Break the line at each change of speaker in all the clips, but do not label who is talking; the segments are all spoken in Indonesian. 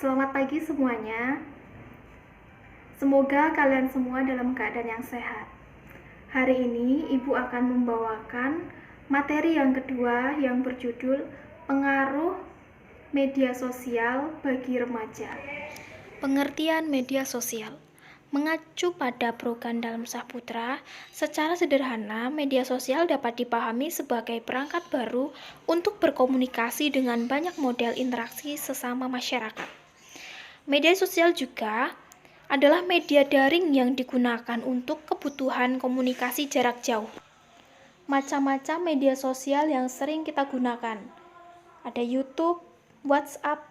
Selamat pagi semuanya. Semoga kalian semua dalam keadaan yang sehat. Hari ini Ibu akan membawakan materi yang kedua yang berjudul Pengaruh Media Sosial bagi Remaja. Pengertian media sosial. Mengacu pada Brogan dalam Saputra, secara sederhana media sosial dapat dipahami sebagai perangkat baru untuk berkomunikasi dengan banyak model interaksi sesama masyarakat. Media sosial juga adalah media daring yang digunakan untuk kebutuhan komunikasi jarak jauh. Macam-macam media sosial yang sering kita gunakan. Ada YouTube, WhatsApp,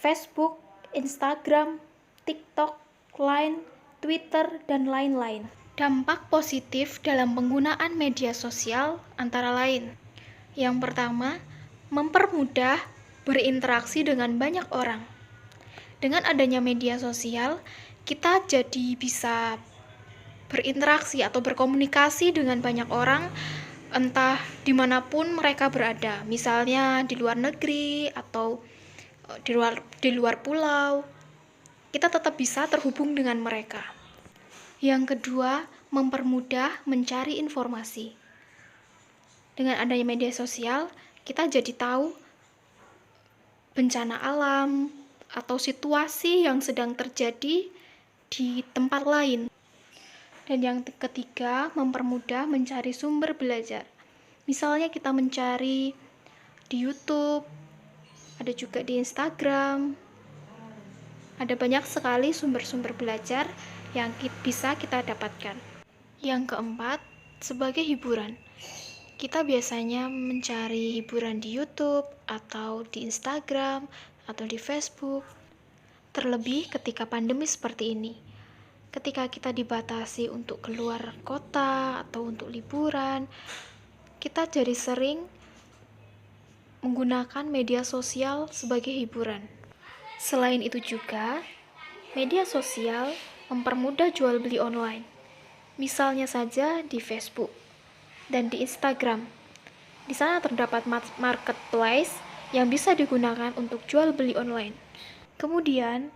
Facebook, Instagram, TikTok, Line, Twitter, dan lain-lain. Dampak positif dalam penggunaan media sosial antara lain. Yang pertama, mempermudah berinteraksi dengan banyak orang. Dengan adanya media sosial, kita jadi bisa berinteraksi atau berkomunikasi dengan banyak orang, entah dimanapun mereka berada, misalnya di luar negeri atau di luar pulau, kita tetap bisa terhubung dengan mereka. Yang kedua, mempermudah mencari informasi. Dengan adanya media sosial, kita jadi tahu bencana alam atau situasi yang sedang terjadi di tempat lain. Dan yang ketiga, mempermudah mencari sumber belajar. Misalnya kita mencari di YouTube, ada juga di Instagram. Ada banyak sekali sumber-sumber belajar yang bisa kita dapatkan. Yang keempat, sebagai hiburan. Kita biasanya mencari hiburan di YouTube atau di Instagram atau di Facebook. Terlebih ketika pandemi seperti ini. Ketika kita dibatasi untuk keluar kota atau untuk liburan, kita jadi sering menggunakan media sosial sebagai hiburan. Selain itu juga, media sosial mempermudah jual beli online. Misalnya saja di Facebook dan di Instagram. Di sana terdapat marketplace yang bisa digunakan untuk jual beli online. Kemudian,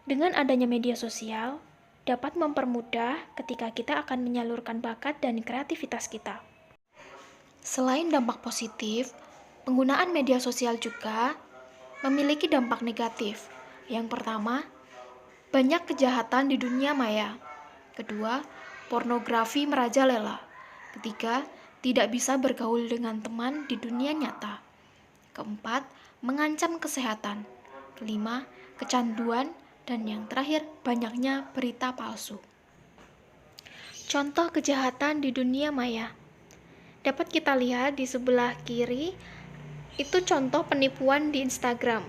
dengan adanya media sosial, dapat mempermudah ketika kita akan menyalurkan bakat dan kreativitas kita. Selain dampak positif, penggunaan media sosial juga memiliki dampak negatif. Yang pertama, banyak kejahatan di dunia maya. Kedua, pornografi merajalela. Ketiga, tidak bisa bergaul dengan teman di dunia nyata. Keempat, mengancam kesehatan. Kelima, kecanduan. Dan yang terakhir, banyaknya berita palsu. Contoh kejahatan di dunia maya. Dapat kita lihat di sebelah kiri, itu contoh penipuan di Instagram.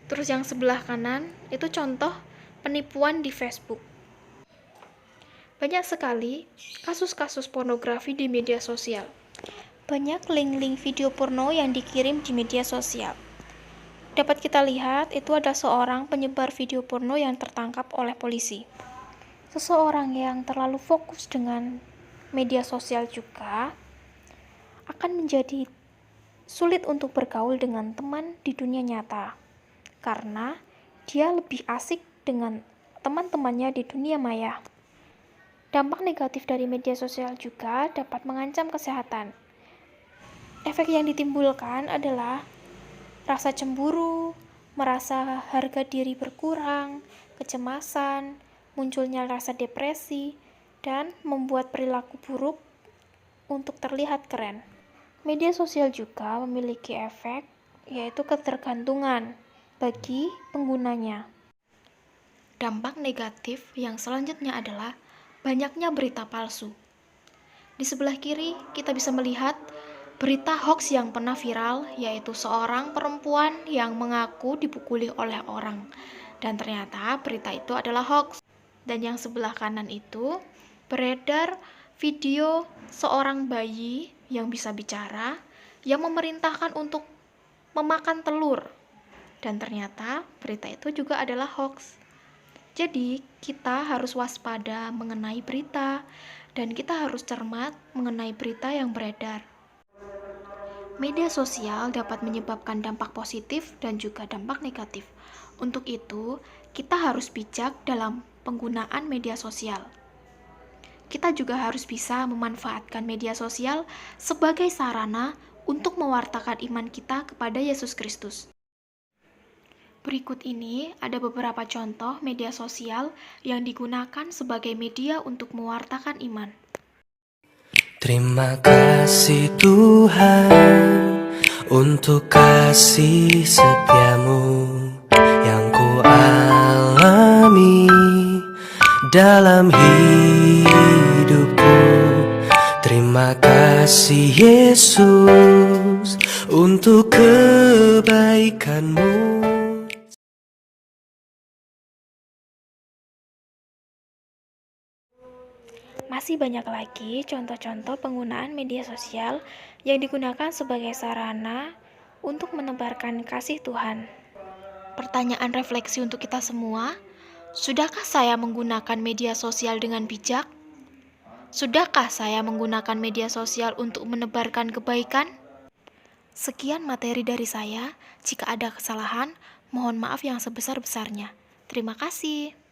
Terus yang sebelah kanan, itu contoh penipuan di Facebook. Banyak sekali kasus-kasus pornografi di media sosial. Banyak link-link video porno yang dikirim di media sosial. Dapat kita lihat, itu ada seorang penyebar video porno yang tertangkap oleh polisi. Seseorang yang terlalu fokus dengan media sosial juga akan menjadi sulit untuk bergaul dengan teman di dunia nyata, karena dia lebih asik dengan teman-temannya di dunia maya. Dampak negatif dari media sosial juga dapat mengancam kesehatan. Efek yang ditimbulkan adalah rasa cemburu, merasa harga diri berkurang, kecemasan, munculnya rasa depresi, dan membuat perilaku buruk untuk terlihat keren. Media sosial juga memiliki efek, yaitu ketergantungan bagi penggunanya. Dampak negatif yang selanjutnya adalah banyaknya berita palsu. Di sebelah kiri kita bisa melihat berita hoax yang pernah viral, yaitu seorang perempuan yang mengaku dipukuli oleh orang, dan ternyata berita itu adalah hoax. Dan yang sebelah kanan itu beredar video seorang bayi yang bisa bicara, yang memerintahkan untuk memakan telur, dan ternyata berita itu juga adalah hoax. Jadi kita harus waspada mengenai berita, dan kita harus cermat mengenai berita yang beredar. Media sosial dapat menyebabkan dampak positif dan juga dampak negatif. Untuk itu, kita harus bijak dalam penggunaan media sosial. Kita juga harus bisa memanfaatkan media sosial sebagai sarana untuk mewartakan iman kita kepada Yesus Kristus. Berikut ini ada beberapa contoh media sosial yang digunakan sebagai media untuk mewartakan iman.
Terima kasih Tuhan untuk kasih setiamu yang ku alami dalam hidupku. Terima kasih Yesus untuk kebaikanmu.
Masih banyak lagi contoh-contoh penggunaan media sosial yang digunakan sebagai sarana untuk menebarkan kasih Tuhan. Pertanyaan refleksi untuk kita semua, sudahkah saya menggunakan media sosial dengan bijak? Sudahkah saya menggunakan media sosial untuk menebarkan kebaikan? Sekian materi dari saya. Jika ada kesalahan, mohon maaf yang sebesar-besarnya. Terima kasih.